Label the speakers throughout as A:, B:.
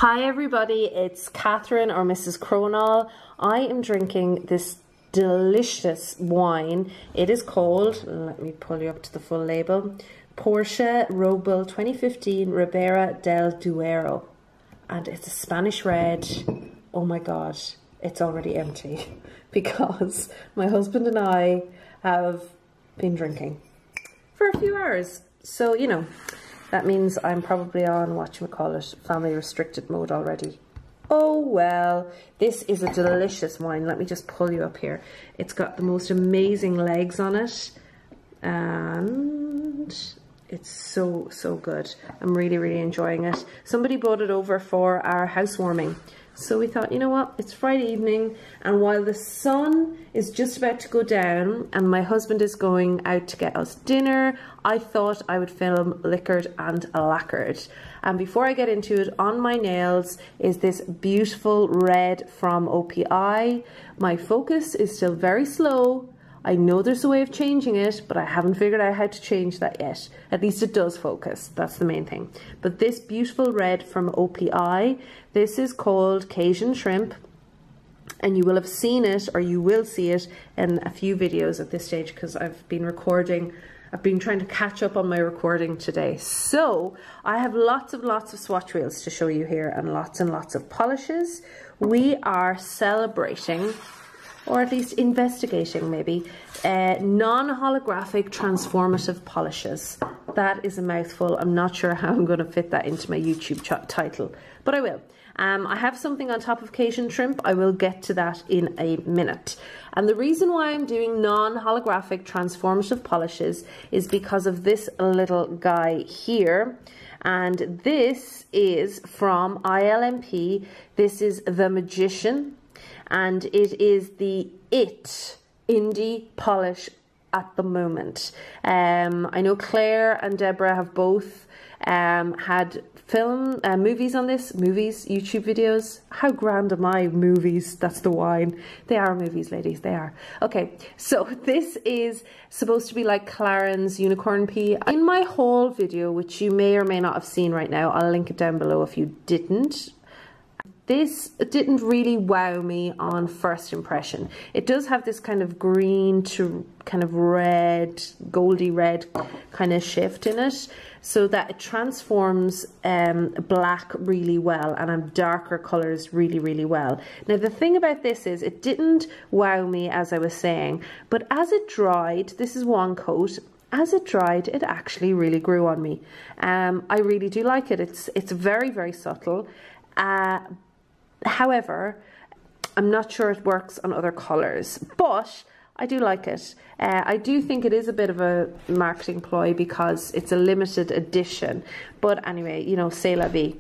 A: Hi everybody, it's Catherine or Mrs. Cronall. I am drinking this delicious wine. It is called, let me pull you up to the full label, Porsche Roble 2015 Ribera del Duero. And it's a Spanish red. Oh my god, it's already empty because my husband and I have been drinking for a few hours. So, you know, that means I'm probably on, whatchamacallit, family restricted mode already. Oh well, this is a delicious wine. Let me just pull you up here. It's got the most amazing legs on it. And it's so good. I'm really enjoying it. Somebody brought it over for our housewarming. So we thought, you know what, it's Friday evening, and while the sun is just about to go down and my husband is going out to get us dinner, I thought I would film Liquored and Lacquered. And before I get into it, on my nails is this beautiful red from OPI. My focus is still very slow. I know there's a way of changing it, but I haven't figured out how to change that yet. At least it does focus, that's the main thing. But this beautiful red from OPI, this is called Cajun Shrimp, and you will have seen it, or you will see it in a few videos at this stage, because I've been recording, I've been trying to catch up on my recording today. So I have lots of swatch wheels to show you here, and lots of polishes. We are celebrating, or at least investigating maybe, non-holographic transformative polishes. That is a mouthful. I'm not sure how I'm going to fit that into my YouTube title, but I will. I have something on top of Cajun Shrimp. I will get to that in a minute. And the reason why I'm doing non-holographic transformative polishes is because of this little guy here. And this is from ILNP. This is The Magician. And it is the IT indie polish at the moment. I know Claire and Deborah have both had movies on this, YouTube videos. How grand am I? Movies, that's the wine. They are movies, ladies, they are. Okay, so this is supposed to be like Clarins Unicorn Pea. In my haul video, which you may or may not have seen right now, I'll link it down below if you didn't. This didn't really wow me on first impression. It does have this kind of green to kind of red, goldy red kind of shift in it, so that it transforms black really well and darker colors really well. Now the thing about this is it didn't wow me, as I was saying, but as it dried, this is one coat, as it dried, it actually really grew on me. I really do like it. It's very subtle. However, I'm not sure it works on other colours, but I do like it. I do think it is a bit of a marketing ploy because it's a limited edition. But anyway, you know, c'est la vie.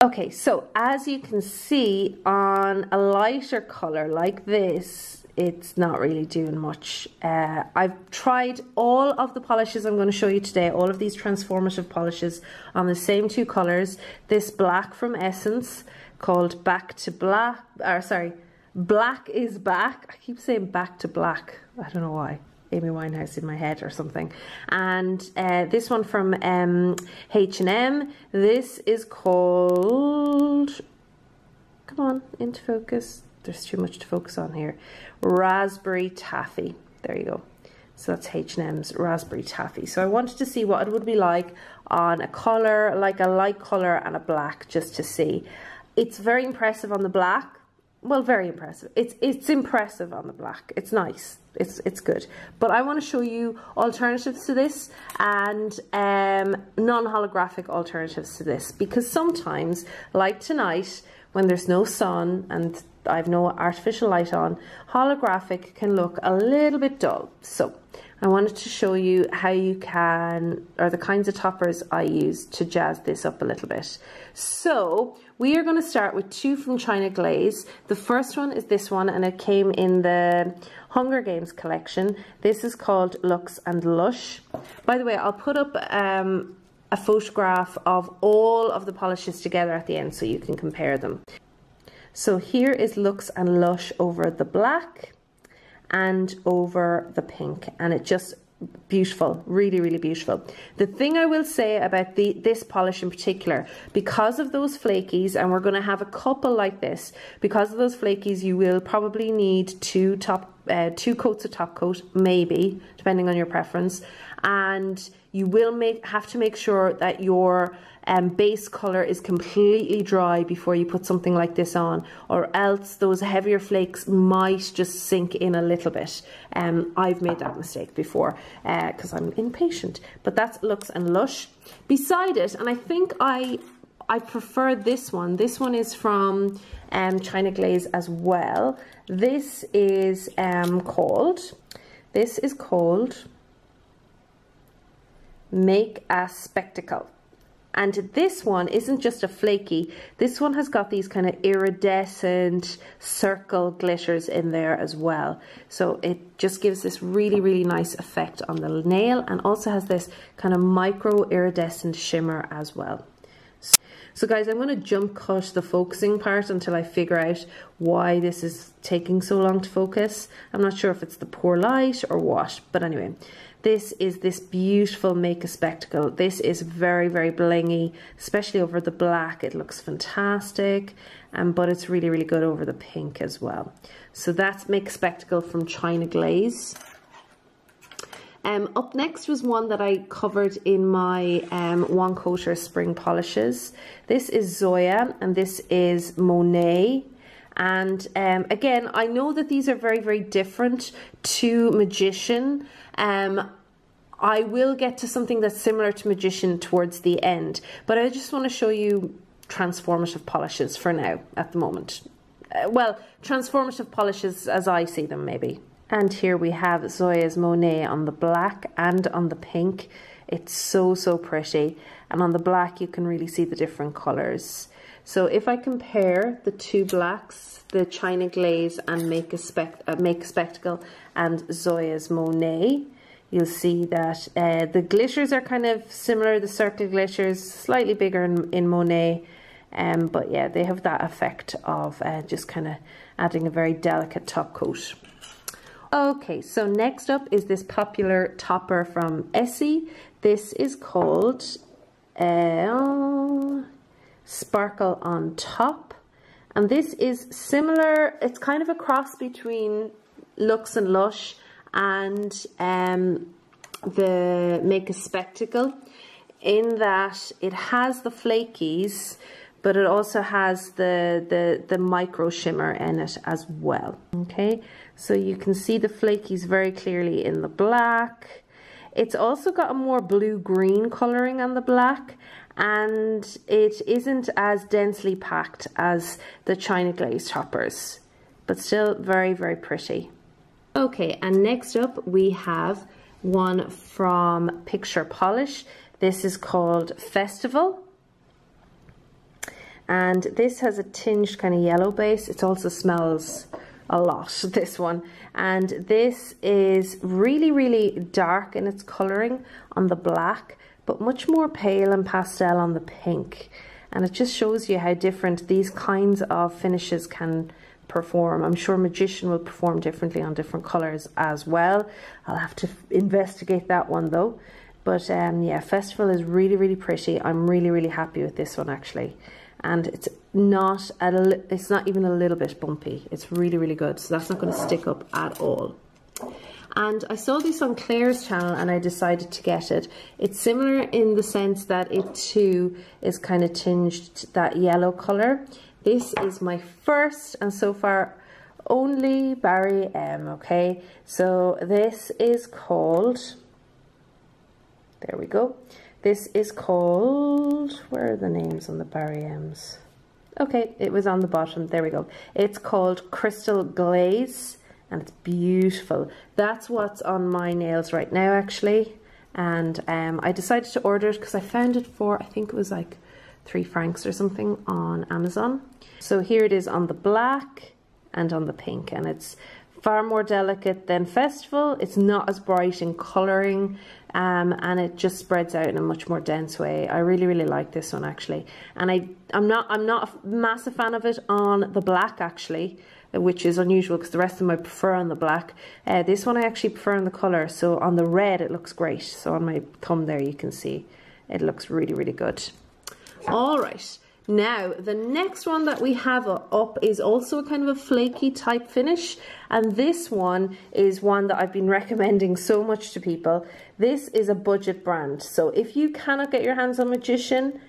A: Okay, so as you can see, on a lighter colour like this, it's not really doing much. I've tried all of the polishes I'm going to show you today, all of these transformative polishes on the same two colours. This black from Essence called Back to Black, or sorry, Black is Back. I keep saying Back to Black. I don't know why. Amy Winehouse in my head or something. And this one from H&M. This is called, come on, into focus. There's too much to focus on here. Raspberry Taffy. There you go. So that's H&M's Raspberry Taffy. So I wanted to see what it would be like on a color, like a light color and a black, just to see. It's very impressive on the black. Well, very impressive. It's impressive on the black. It's nice. It's good. But I want to show you alternatives to this and non-holographic alternatives to this, because sometimes, like tonight, when there's no sun and I've no artificial light on, holographic can look a little bit dull. So I wanted to show you how you can, or the kinds of toppers I use to jazz this up a little bit. So we are going to start with two from China Glaze. The first one is this one, and it came in the Hunger Games collection. This is called Luxe and Lush. By the way, I'll put up a photograph of all of the polishes together at the end so you can compare them. So here is Luxe and Lush over the black and over the pink, and it just beautiful, really, really beautiful. The thing I will say about this polish in particular, because of those flakies, and we're going to have a couple like this, because of those flakies, you will probably need two coats of top coat, maybe, depending on your preference, and you will have to make sure that your base color is completely dry before you put something like this on, or else those heavier flakes might just sink in a little bit. I've made that mistake before because I'm impatient, but that's Luxe and Lush. Beside it, and I think I prefer this one. This one is from China Glaze as well. This is called Make a Spectacle. And this one isn't just a flaky, this one has got these kind of iridescent circle glitters in there as well. So it just gives this really, really nice effect on the nail, and also has this kind of micro iridescent shimmer as well. So guys, I'm going to jump cut the focusing part until I figure out why this is taking so long to focus. I'm not sure if it's the poor light or what, but anyway. This is this beautiful Make a Spectacle. This is very, very blingy, especially over the black. It looks fantastic, but it's really, really good over the pink as well. So that's Make a Spectacle from China Glaze. Up next was one that I covered in my One Coater Spring Polishes. This is Zoya, and this is Monet. And again, I know that these are very, very different to Magician. I will get to something that's similar to Magician towards the end, but I just want to show you transformative polishes for now at the moment. Well, transformative polishes as I see them, maybe. And here we have Zoya's Monet on the black and on the pink. It's so, so pretty. And on the black, you can really see the different colors. So if I compare the two blacks, the China Glaze and Make a Spectacle and Zoya's Monet, you'll see that the glitters are kind of similar. The circle glitters, slightly bigger in Monet. But yeah, they have that effect of just kind of adding a very delicate top coat. Okay, so next up is this popular topper from Essie. This is called Sparkle on Top, and this is similar. It's kind of a cross between Luxe and Lush and the Make a Spectacle, in that it has the flakies, but it also has the micro shimmer in it as well. Okay, so you can see the flakies very clearly in the black. It's also got a more blue-green colouring on the black, and it isn't as densely packed as the China Glaze toppers, but still very, very pretty. Okay, and next up we have one from Picture Polish. This is called Festival. And this has a tinged kind of yellow base. It also smells a lot, this one. And this is really, really dark in its colouring on the black, but much more pale and pastel on the pink. And it just shows you how different these kinds of finishes can perform. I'm sure Magician will perform differently on different colours as well. I'll have to investigate that one though. But yeah, Festival is really, really pretty. I'm really, really happy with this one actually. And it's not even a little bit bumpy. It's really, really good. So that's not going to stick up at all. And I saw this on Claire's channel and I decided to get it. It's similar in the sense that it too is kind of tinged that yellow colour. This is my first and so far only Barry M, okay? So this is called, there we go. This is called, where are the names on the Barry M's? Okay, it was on the bottom, there we go. It's called Crystal Glaze, and it's beautiful. That's what's on my nails right now actually. And I decided to order it because I found it for, I think it was like 3 francs or something on Amazon. So here it is on the black and on the pink, and it's far more delicate than Festival. It's not as bright in colouring, and it just spreads out in a much more dense way. I really, really like this one actually, and I'm not a massive fan of it on the black actually, which is unusual because the rest of them I prefer on the black. This one I actually prefer on the colour, so on the red it looks great. So on my thumb there you can see it looks really, really good. All right. Now, the next one that we have up is also a kind of a flaky type finish, and this one is one that I've been recommending so much to people. This is a budget brand, so if you cannot get your hands on Magician,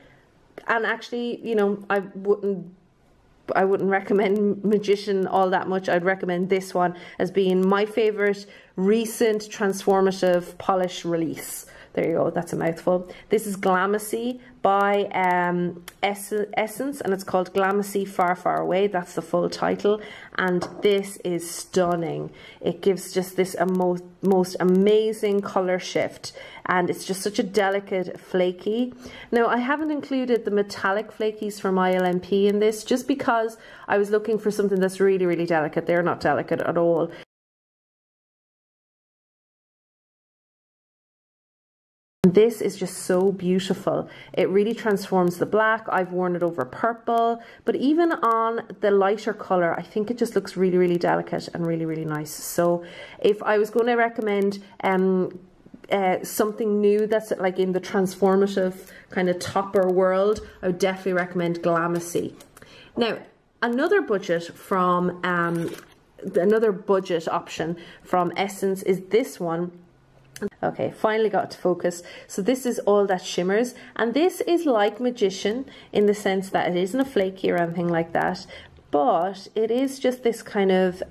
A: and actually, you know, I wouldn't recommend Magician all that much. I'd recommend this one as being my favorite recent transformative polish release. There you go, that's a mouthful. This is Glamousy by Essence, and it's called Glamousy Far Far Away. That's the full title, and this is stunning. It gives just this most amazing color shift, and it's just such a delicate flaky. Now, I haven't included the metallic flakies from ILNP in this, just because I was looking for something that's really, really delicate. They're not delicate at all. This is just so beautiful. It really transforms the black. I've worn it over purple, but even on the lighter color, I think it just looks really, really delicate and really, really nice. So if I was going to recommend something new that's like in the transformative kind of topper world, I would definitely recommend Glamousy. Now, another budget option from Essence is this one. Okay, finally got to focus. So this is All That Shimmers, and this is like Magician in the sense that it isn't a flaky or anything like that, but it is just this kind of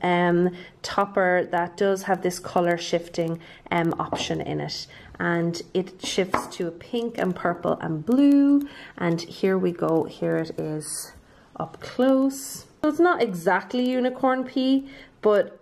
A: topper that does have this color shifting option in it, and it shifts to a pink and purple and blue, and here we go. Here it is up close. So it's not exactly unicorn pea, but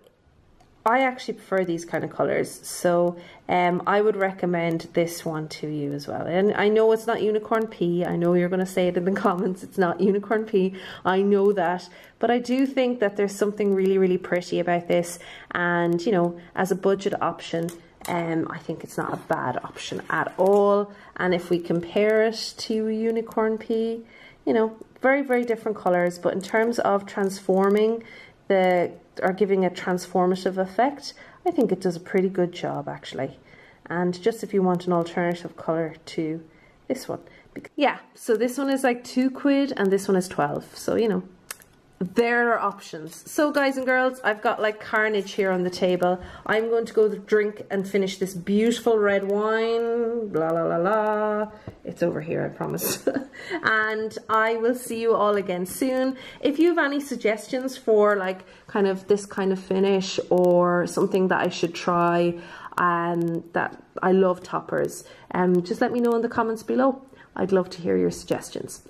A: I actually prefer these kind of colors, so I would recommend this one to you as well. And I know it's not unicorn pea. I know you're going to say it in the comments, it's not unicorn pea. I know that, but I do think that there's something really, really pretty about this, and you know, as a budget option, I think it's not a bad option at all. And if we compare it to unicorn pea, you know, very, very different colors, but in terms of transforming or giving a transformative effect, I think it does a pretty good job actually. And just if you want an alternative color to this one, yeah, so this one is like £2 and this one is 12, so you know, there are options. So guys and girls, I've got like carnage here on the table. I'm going to go drink and finish this beautiful red wine, blah la la la. It's over here, I promise. And I will see you all again soon. If you have any suggestions for like kind of this kind of finish or something that I should try, that I love toppers, just let me know in the comments below. I'd love to hear your suggestions.